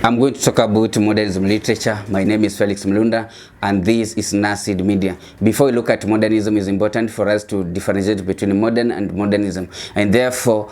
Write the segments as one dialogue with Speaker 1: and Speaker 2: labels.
Speaker 1: I'm going to talk about modernism literature. My name is Felix Mlunda and this is Nasid Media. Before we look at modernism, it's important for us to differentiate between modern and modernism, and therefore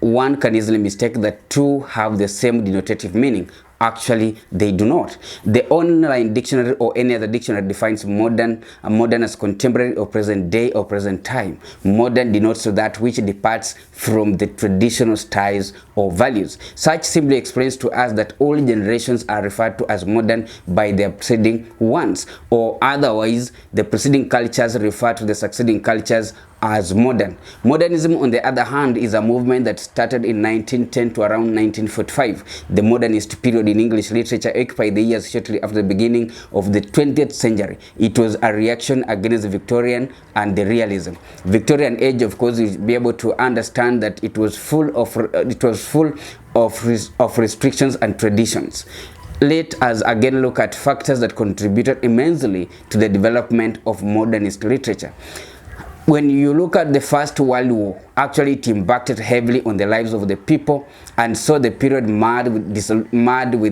Speaker 1: one can easily mistake that two have the same denotative meaning. Actually, they do not. The online dictionary or any other dictionary defines modern as contemporary or present day or present time. Modern denotes that which departs from the traditional styles or values. Such simply explains to us that all generations are referred to as modern by their preceding ones, or otherwise the preceding cultures refer to the succeeding cultures as modern. Modernism, on the other hand, is a movement that started in 1910 to around 1945. The modernist period in English literature occupied the years shortly after the beginning of the 20th century. It was a reaction against the Victorian and the realism. Victorian age, of course, you'll be able to understand that it was full of restrictions and traditions. Let us again look at factors that contributed immensely to the development of modernist literature. When you look at the First World War, actually it impacted heavily on the lives of the people, and so the period marred with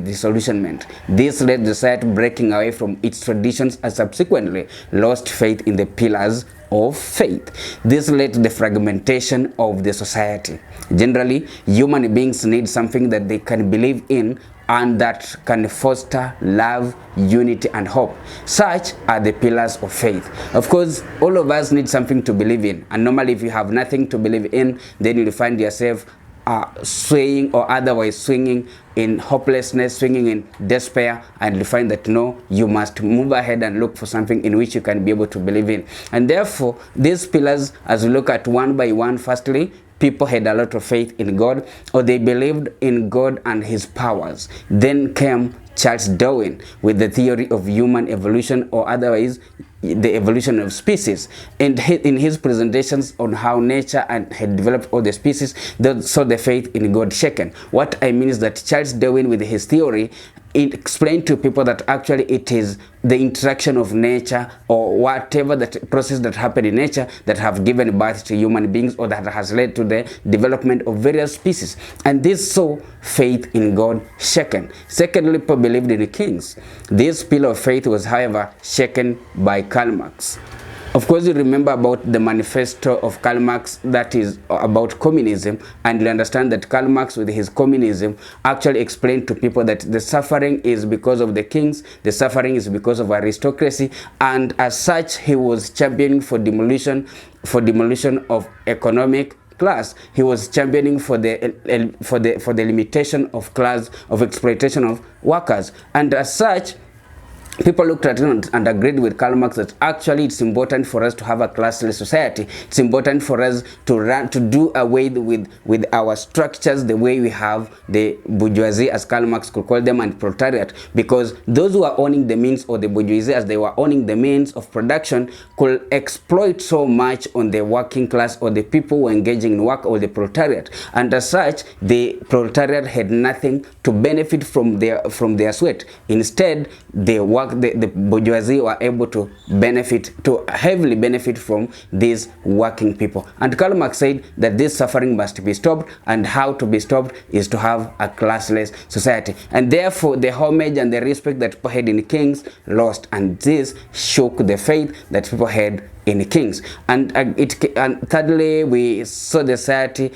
Speaker 1: disillusionment. This led the society breaking away from its traditions and subsequently lost faith in the pillars of faith. This led to the fragmentation of the society. Generally, human beings need something that they can believe in and that can foster love, unity, and hope. Such are the pillars of faith. Of course, all of us need something to believe in, and normally if you have nothing to believe in, then you'll find yourself swaying or otherwise swinging in hopelessness, swinging in despair, and you find that no, you must move ahead and look for something in which you can be able to believe in. And therefore, these pillars, as we look at one by one, firstly, people had a lot of faith in God, or they believed in God and his powers. Then came Charles Darwin with the theory of human evolution, or otherwise the evolution of species, and in his presentations on how nature had developed all the species, they saw the faith in God shaken. What I mean is that Charles Darwin, with his theory, it explained to people that actually it is the interaction of nature or whatever that process that happened in nature that have given birth to human beings, or that has led to the development of various species. And this saw faith in God shaken. Secondly, people believed in the kings. This pillar of faith was, however, shaken by Karl Marx. Of course, you remember about the manifesto of Karl Marx that is about communism, and you understand that Karl Marx, with his communism, actually explained to people that the suffering is because of the kings, the suffering is because of aristocracy, and as such, he was championing for demolition of economic class. He was championing for the limitation of class, of exploitation of workers, and as such, people looked at it and agreed with Karl Marx that actually it's important for us to have a classless society. It's important for us to do away with our structures the way we have the bourgeoisie, as Karl Marx could call them, and proletariat, because those who are owning the means, or the bourgeoisie as they were owning the means of production, could exploit so much on the working class or the people who are engaging in work, or the proletariat. And as such, the proletariat had nothing to benefit from their sweat. Instead, the bourgeoisie were able to heavily benefit from these working people. And Karl Marx said that this suffering must be stopped, and how to be stopped is to have a classless society. And therefore, the homage and the respect that people had in kings lost, and this shook the faith that people had in kings. And thirdly, we saw the society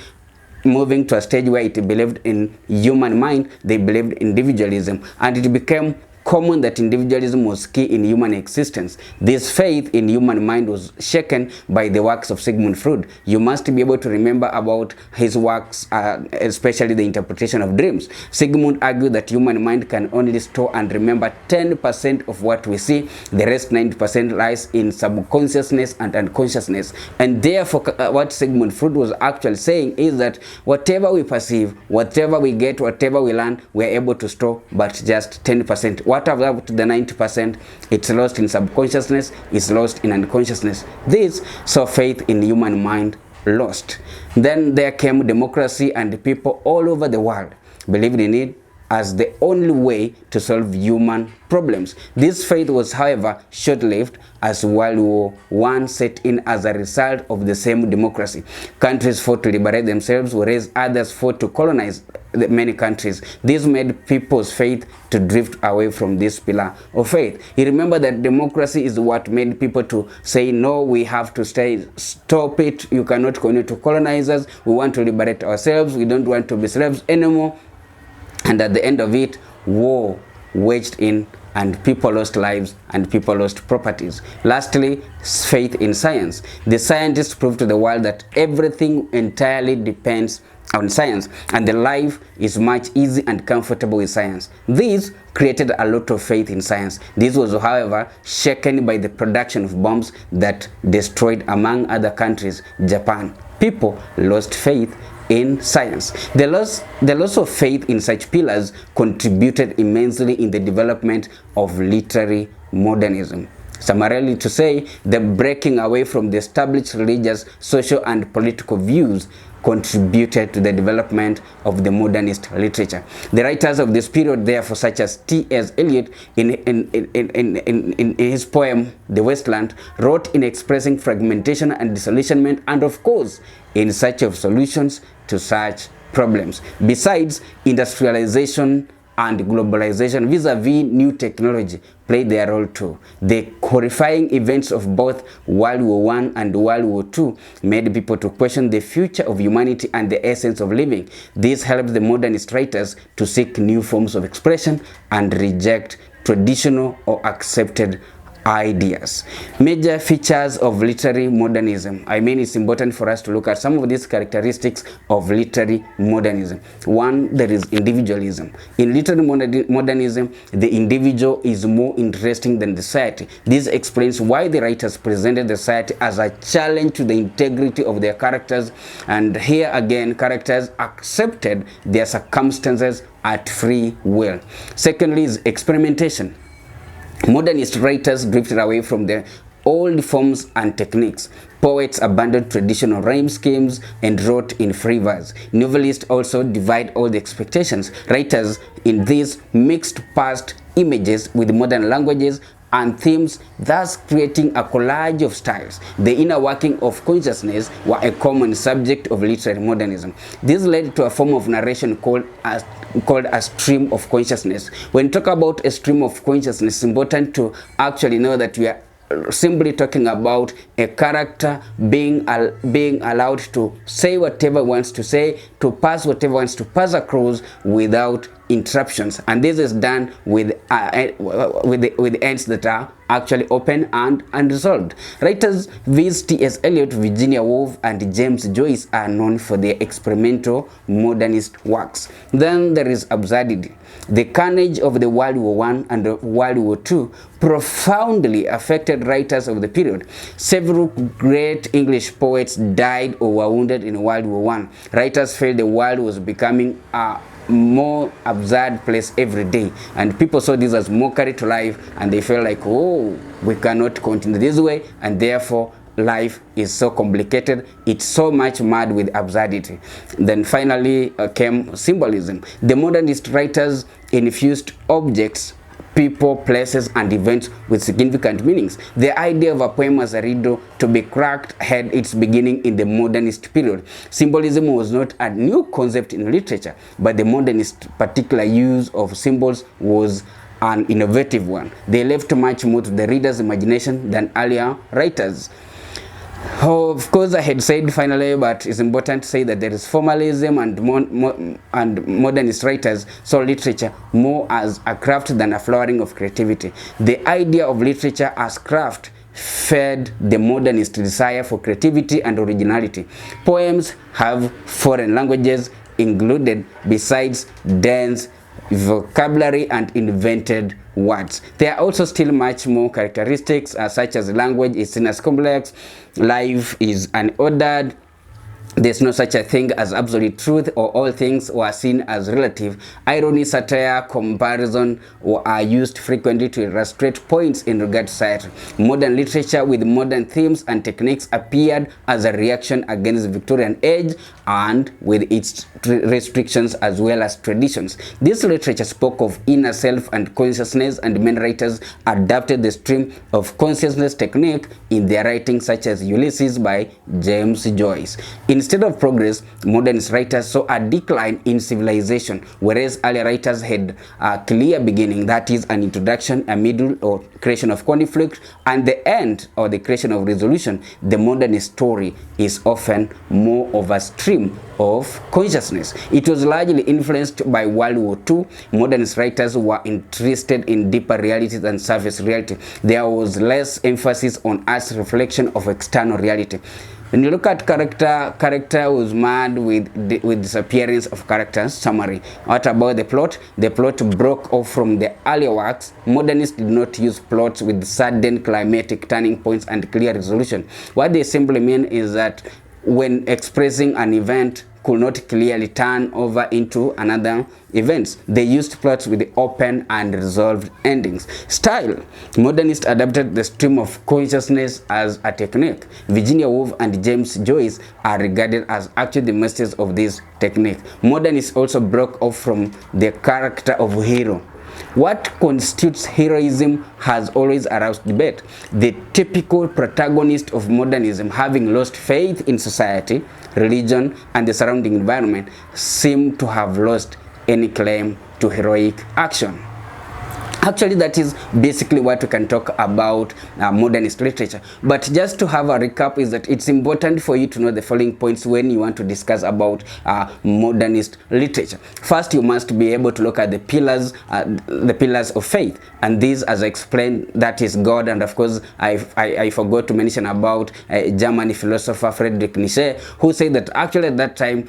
Speaker 1: moving to a stage where it believed in human mind. They believed in individualism, and it became common that individualism was key in human existence. This faith in human mind was shaken by the works of Sigmund Freud. You must be able to remember about his works, especially the interpretation of dreams. Sigmund argued that human mind can only store and remember 10% of what we see. The rest 90% lies in subconsciousness and unconsciousness. And therefore, what Sigmund Freud was actually saying is that whatever we perceive, whatever we get, whatever we learn, we're able to store, but just 10%. What about the 90%? It's lost in subconsciousness, it's lost in unconsciousness. This saw faith in human mind lost. Then there came democracy, and people all over the world believed in it as the only way to solve human problems. This faith was, however, short-lived, as World War I set in as a result of the same democracy. Countries fought to liberate themselves, whereas others fought to colonize many countries. This made people's faith to drift away from this pillar of faith. You remember that democracy is what made people to say, no, we have to stop it, you cannot continue to colonize us, we want to liberate ourselves, we don't want to be slaves anymore. And at the end of it, war waged in, and people lost lives and people lost properties. Lastly, faith in science. The scientists proved to the world that everything entirely depends on science, and the life is much easy and comfortable with science. This created a lot of faith in science. This was, however, shaken by the production of bombs that destroyed, among other countries, Japan. People lost faith in science. The loss of faith in such pillars contributed immensely in the development of literary modernism. Summarily to say, the breaking away from the established religious, social, and political views contributed to the development of the modernist literature. The writers of this period, therefore, such as T.S. Eliot in his poem The Wasteland, wrote in expressing fragmentation and disillusionment, and of course in search of solutions to such problems. Besides, industrialization and globalization vis-a-vis new technology played their role too. The horrifying events of both World War I and World War II made people to question the future of humanity and the essence of living. This helped the modernist writers to seek new forms of expression and reject traditional or accepted ideas. Major features of literary modernism. I mean, it's important for us to look at some of these characteristics of literary modernism. One, there is individualism. In literary modernism, the individual is more interesting than the society. This explains why the writers presented the society as a challenge to the integrity of their characters, and here again, characters accepted their circumstances at free will. Secondly is experimentation. Modernist writers drifted away from the old forms and techniques. Poets abandoned traditional rhyme schemes and wrote in free verse. Novelists also defied all the expectations. Writers in these mixed past images with modern languages and themes, thus creating a collage of styles. The inner working of consciousness were a common subject of literary modernism. This led to a form of narration called a stream of consciousness. When you talk about a stream of consciousness, it's important to actually know that we are simply talking about a character being allowed to say whatever wants to say, to pass whatever wants to pass across without interruptions, and this is done with ends that are actually open and unresolved. Writers viz. T.S. Eliot, Virginia Woolf, and James Joyce are known for their experimental modernist works. Then there is absurdity. The carnage of the World War I and World War II profoundly affected writers of the period. Several great English poets died or were wounded in World War I. Writers felt the world was becoming a more absurd place every day, and people saw this as mockery to life, and they felt like, oh, we cannot continue this way, and therefore life is so complicated, it's so much mad with absurdity. Then finally came symbolism. The modernist writers infused objects, people, places, and events with significant meanings. The idea of a poem as a riddle to be cracked had its beginning in the modernist period. Symbolism was not a new concept in literature, but the modernist particular use of symbols was an innovative one. They left much more to the reader's imagination than earlier writers. Oh, of course, I had said finally, but it's important to say that there is formalism, and modernist writers saw literature more as a craft than a flowering of creativity. The idea of literature as craft fed the modernist desire for creativity and originality. Poems have foreign languages included besides dense vocabulary and invented words. There are also still much more characteristics such as language is seen as complex, life is unordered, there's no such a thing as absolute truth, or all things were seen as relative. Irony, satire, comparison are used frequently to illustrate points in regard to society. Modern literature with modern themes and techniques appeared as a reaction against the Victorian age and with its restrictions as well as traditions. This literature spoke of inner self and consciousness, and many writers adapted the stream of consciousness technique in their writings, such as Ulysses by James Joyce. In Instead of progress, modernist writers saw a decline in civilization, whereas earlier writers had a clear beginning, that is an introduction, a middle or creation of conflict, and the end or the creation of resolution. The modernist story is often more of a stream of consciousness. It was largely influenced by World War II. Modernist writers were interested in deeper realities than surface reality. There was less emphasis on us reflection of external reality. When you look at character was mad with disappearance of characters. Summary. What about the plot? The plot broke off from the earlier works. Modernists did not use plots with sudden climatic turning points and clear resolution. What they simply mean is that when expressing an event could not clearly turn over into another events, they used plots with open and resolved endings. Style. Modernists adapted the stream of consciousness as a technique. Virginia Woolf and James Joyce are regarded as actually the masters of this technique. Modernists also broke off from the character of hero. What constitutes heroism has always aroused debate. The typical protagonist of modernism, having lost faith in society, religion, and the surrounding environment, seem to have lost any claim to heroic action. Actually, that is basically what we can talk about modernist literature. But just to have a recap is that it's important for you to know the following points when you want to discuss about modernist literature. First, you must be able to look at the pillars of faith. And these, as I explained, that is God. And of course, I forgot to mention about German philosopher Friedrich Nietzsche, who said that actually at that time,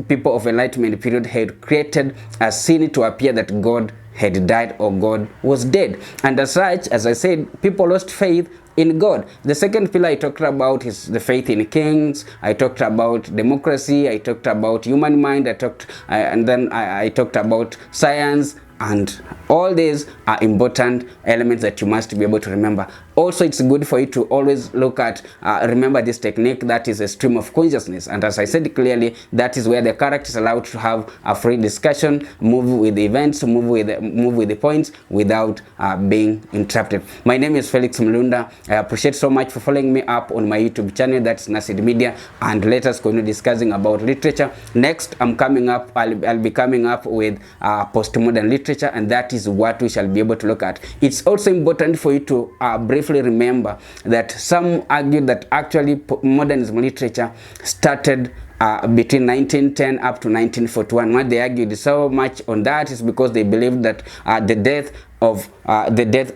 Speaker 1: people of Enlightenment period had created a scene to appear that God had died or God was dead. And as such, as I said, people lost faith in God. The second pillar I talked about is the faith in kings. I talked about democracy. I talked about human mind. I talked about science. And all these are important elements that you must be able to remember. Also, it's good for you to always look at, remember this technique, that is a stream of consciousness. And as I said clearly, that is where the character is allowed to have a free discussion, move with the events, move with the points without being interrupted. My name is Felix Mlunda. I appreciate so much for following me up on my YouTube channel, that's Nasid Media, and let us continue discussing about literature. Next, I'll be coming up with postmodern literature, and that is what we shall be able to look at. It's also important for you to briefly remember that some argue that actually modernism literature started between 1910 up to 1941. What they argued so much on that is because they believed that the death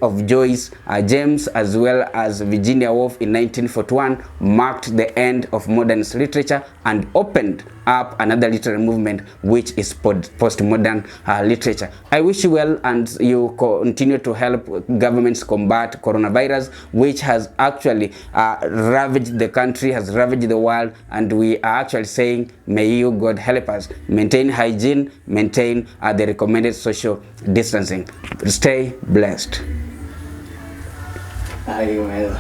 Speaker 1: of Joyce, James, as well as Virginia Woolf in 1941 marked the end of modernist literature and opened up another literary movement, which is postmodern literature. I wish you well, and you continue to help governments combat coronavirus, which has actually ravaged the country, has ravaged the world, and we are actually saying, may you, God, help us maintain hygiene, maintain the recommended social distancing. Stay blessed.
Speaker 2: Ay, well.